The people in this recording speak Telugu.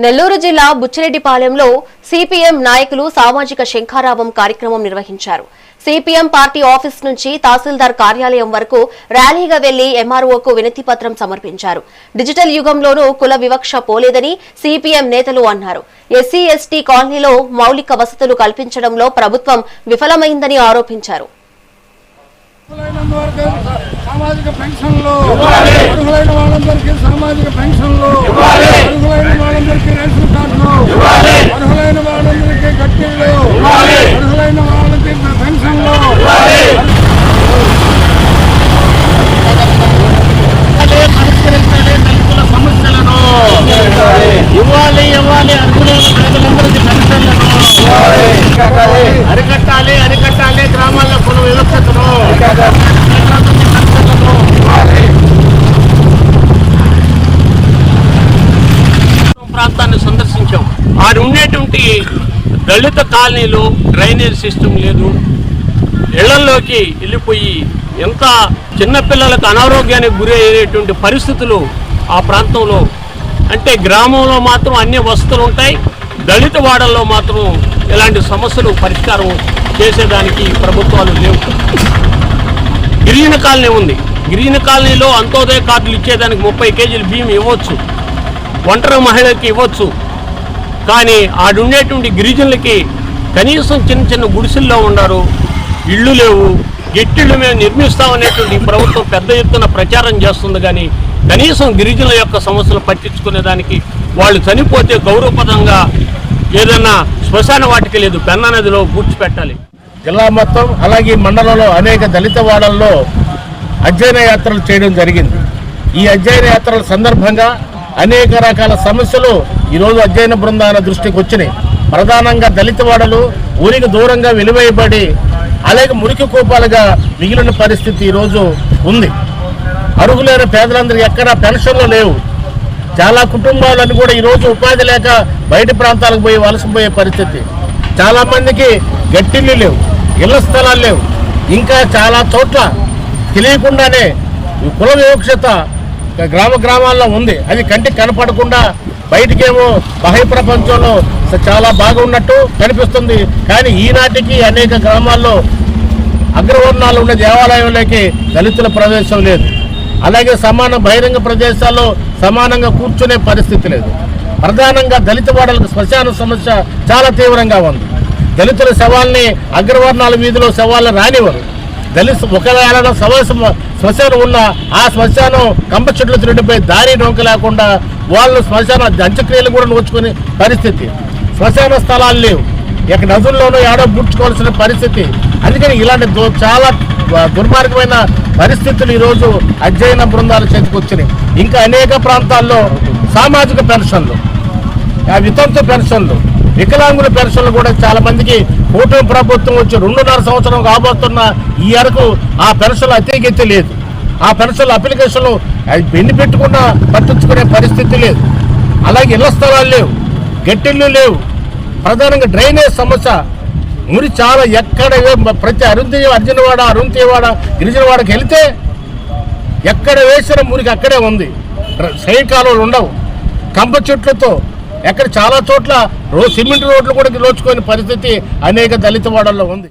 నెల్లూరు జిల్లా బుచ్చిరెడ్డిపాలెంలో సిపిఎం నాయకులు సామాజిక శంఖారావం కార్యక్రమం నిర్వహించారు. సిపిఎం పార్టీ ఆఫీస్ నుంచి తహసీల్దార్ కార్యాలయం వరకు ర్యాలీగా వెళ్లి ఎంఆర్ఓకు వినతిపత్రం సమర్పించారు. డిజిటల్ యుగంలోనూ కుల వివక్ష పోలేదని సిపిఎం నేతలు అన్నారు. ఎస్సీ ఎస్టీ కాలనీలో మౌలిక వసతులు కల్పించడంలో ప్రభుత్వం విఫలమైందని ఆరోపించారు. సామాజిక పెన్షన్లు అర్హులైన వాళ్ళందరికీ సామాజిక పెన్షన్లు, అర్హులైన వాళ్ళందరికీ రేషన్ కార్డులు, అర్హులైన వాళ్ళందరికీ గట్టిళ్ళు, అర్హులైన వాళ్ళకి పెన్షన్లు పరిష్కరించాలి. దళితుల సమస్యలను ఇవ్వాలి, అర్హులైన ప్రజలందరికీ పెన్షన్లను అరికట్టాలి. గ్రామాల్లో కుల వివక్షతను ప్రాంతాన్ని సందర్శించాం. ఆడ ఉండేటువంటి దళిత కాలనీలు డ్రైనేజ్ సిస్టమ్ లేదు. ఇళ్లలోకి వెళ్ళిపోయి ఎంత చిన్నపిల్లలకు అనారోగ్యానికి గురి అయ్యేటువంటి పరిస్థితులు ఆ ప్రాంతంలో. అంటే గ్రామంలో మాత్రం అన్ని వసతులు ఉంటాయి, దళిత వాడల్లో మాత్రం ఇలాంటి సమస్యలు పరిష్కారం చేసేదానికి ప్రభుత్వాలు లేవు. గిరిజన కాలనీ ఉంది. గిరిజన కాలనీలో అంత్యోదయ కార్డులు ఇచ్చేదానికి 30 కేజీలు బియ్యం ఇవ్వచ్చు, ఒంటరి మహిళకి ఇవ్వచ్చు. కానీ ఆడుండేటువంటి గిరిజనులకి కనీసం చిన్న గుడిసెల్లో ఉన్నారు, ఇళ్ళు లేవు. గట్టిళ్ళు మేము నిర్మిస్తామనేటువంటి ప్రభుత్వం పెద్ద ఎత్తున ప్రచారం చేస్తుంది. కానీ కనీసం గిరిజనుల యొక్క సమస్యలు పట్టించుకునేదానికి, వాళ్ళు చనిపోతే గౌరవపదంగా ఏదన్నా శ్మశాన వాటిక లేదు, పెన్నా నదిలో పూడ్చిపెట్టాలి. జిల్లా మొత్తం అలాగే మండలంలో అనేక దళిత వాడల్లో అధ్యయన యాత్రలు చేయడం జరిగింది. ఈ అధ్యయన యాత్రల సందర్భంగా అనేక రకాల సమస్యలు ఈరోజు అధ్యయన బృందాల దృష్టికి వచ్చినాయి. ప్రధానంగా దళిత వాడలు ఊరికి దూరంగా వెలివేయబడి అలాగే మురికి కూపాలుగా మిగిలిన పరిస్థితి ఈరోజు ఉంది. అర్హులైన పేదలందరికీ ఎక్కడా పెన్షన్లు లేవు. చాలా కుటుంబాలను కూడా ఈరోజు ఉపాధి లేక బయట ప్రాంతాలకు పోయి వలసపోయే పరిస్థితి. చాలామందికి గట్టిళ్ళు లేవు, ఇళ్ల స్థలాలు లేవు. ఇంకా చాలా చోట్ల తెలియకుండానే కుల వివక్షత గ్రామాల్లో ఉంది. అది కంటికి కనపడకుండా బయటికేమో బాహ్య ప్రపంచంలో చాలా బాగున్నట్టు కనిపిస్తుంది. కానీ ఈనాటికి అనేక గ్రామాల్లో అగ్రవర్ణాలు ఉన్న దేవాలయంలోకి దళితుల ప్రవేశం లేదు. అలాగే సమాన బహిరంగ ప్రదేశాల్లో సమానంగా కూర్చునే పరిస్థితి లేదు. ప్రధానంగా దళిత వాడలకు శ్మశాన సమస్య చాలా తీవ్రంగా ఉంది. దళితుల శవాల్ని అగ్రవర్ణాల వీధిలో శవాలను రానివ్వరు. ఒకవేళ శ్మశానం ఉన్న ఆ శ్మశానం కంప చెట్లు తిరిగిపోయి దారి డొంక లేకుండా వాళ్ళు శ్మశాన అంత్యక్రియలు కూడా నోచుకునే పరిస్థితి. శ్మశాన స్థలాలు లేవు. ఇక నదుల్లోనూ ఏడో పుచ్చుకోవాల్సిన పరిస్థితి. అందుకని ఇలాంటి చాలా దుర్మార్గమైన పరిస్థితులు ఈరోజు అధ్యయన బృందాలు చేతికొచ్చినాయి. ఇంకా అనేక ప్రాంతాల్లో సామాజిక పెన్షన్లు, వితంతు పెన్షన్లు, వికలాంగుల పెన్షన్లు కూడా చాలా మందికి కూటమి ప్రభుత్వం వచ్చి 2.5 సంవత్సరం కాబోతున్న ఈ వరకు ఆ పెన్షన్లు అతిగతి లేదు. ఆ పెన్షన్లు అప్లికేషన్లు ఎన్ని పెట్టుకున్నా పట్టించుకునే పరిస్థితి లేదు. అలాగే ఇళ్ల స్థలాలు లేవు, గట్టిళ్ళు లేవు. ప్రధానంగా డ్రైనేజ్ సమస్య, మురి చాలా ఎక్కడ ప్రతి అరుంతివాడ గిరిజనవాడకి వెళితే ఎక్కడ వేసిన మురికి అక్కడే ఉంది. సైడ్ కాలువలు ఉండవు, కంప చెట్లతో ఎక్కడ చాలా చోట్ల సిమెంట్ రోడ్లు కూడా లోచుకునే పరిస్థితి అనేక దళిత వాడల్లో ఉంది.